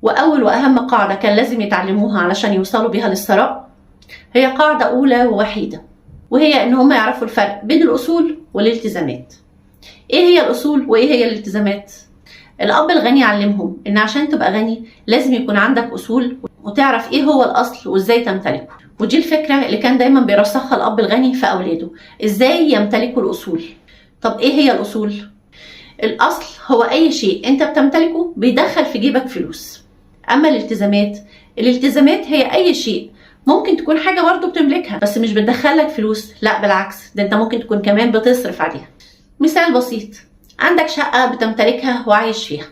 وأول وأهم قاعدة كان لازم يتعلموها علشان يوصلوا بيها للثراء هي قاعدة أولى ووحيدة، وهي إن هم يعرفوا الفرق بين الأصول والالتزامات. إيه هي الأصول وإيه هي الالتزامات؟ الأب الغني علمهم إن عشان تبقى غني لازم يكون عندك أصول وتعرف إيه هو الأصل وإزاي تمتلكه. ودي الفكرة اللي كان دايما بيرسخها الأب الغني في أولاده، إزاي يمتلكوا الأصول. طب إيه هي الأصول؟ الأصل هو أي شيء أنت بتمتلكه بيدخل في جيبك فلوس. أما الالتزامات هي أي شيء ممكن تكون حاجة برضه بتملكها بس مش بتدخلك فلوس، لا بالعكس، ده أنت ممكن تكون كمان بتصرف عليها. مثال بسيط، عندك شقة بتمتلكها وعايش فيها.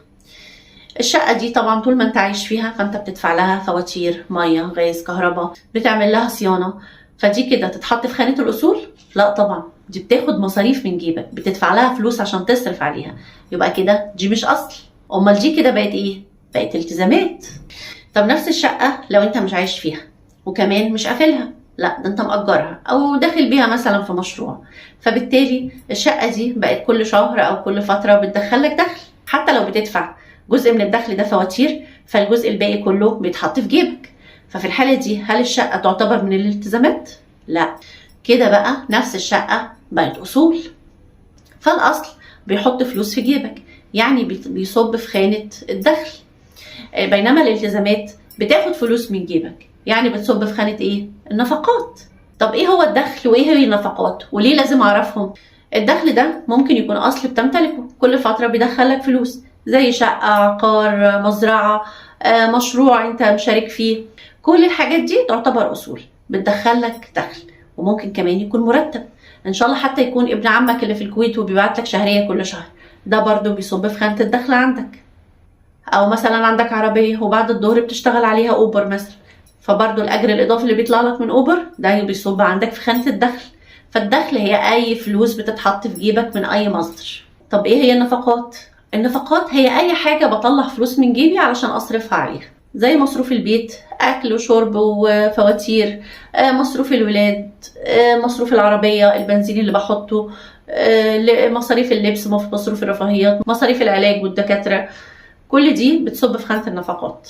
الشقة دي طبعا طول ما انت عايش فيها فانت بتدفع لها فواتير مية غاز كهرباء، بتعمل لها صيانة، فدي كده تتحط في خانة الأصول؟ لا طبعا، دي بتاخد مصاريف من جيبك، بتدفع لها فلوس عشان تصرف عليها، يبقى كده دي مش أصل. أمال دي كده بقت إيه؟ بقت التزامات. طب نفس الشقة لو انت مش عايش فيها وكمان مش قافلها، لا ده انت مأجرها او داخل بيها مثلا في مشروع، فبالتالي الشقة دي بقت كل شهر او كل فترة بتدخلك دخل، حتى لو بتدفع جزء من الدخل ده فواتير فالجزء الباقي كله بيتحط في جيبك. ففي الحالة دي هل الشقة تعتبر من الالتزامات؟ لا، كده بقى نفس الشقة بقت أصول. فالأصل بيحط فلوس في جيبك، يعني بيصب في خانة الدخل، بينما الالتزامات بتاخد فلوس من جيبك، يعني بتصب في خانة ايه؟ النفقات. طب ايه هو الدخل وايه هي النفقات وليه لازم اعرفهم؟ الدخل ده ممكن يكون اصل بتمتلكه كل فترة بيدخلك فلوس، زي شقة، عقار، مزرعة، مشروع انت مشارك فيه. كل الحاجات دي تعتبر اصول بتدخلك دخل، وممكن كمان يكون مرتب، ان شاء الله حتى يكون ابن عمك اللي في الكويت وبيبعت لك شهرية كل شهر، ده برضو بيصب في خانة الدخل عندك. او مثلا عندك عربية وبعد الظهر بتشتغل عليها اوبر مثلا، فبرضو الاجر الاضافي اللي بيطلع لك من اوبر ده بيصب عندك في خانة الدخل. فالدخل هي اي فلوس بتتحط في جيبك من اي مصدر. طب ايه هي النفقات؟ النفقات هي اي حاجة بطلع فلوس من جيبي علشان اصرفها عليها، زي مصروف البيت، اكل وشرب وفواتير، مصروف الولاد، مصروف العربية، البنزين اللي بحطه، مصاريف اللبس، مصروف الرفاهيات، مصاريف العلاج والدكاترة، كل دي بتصب في خانة النفقات.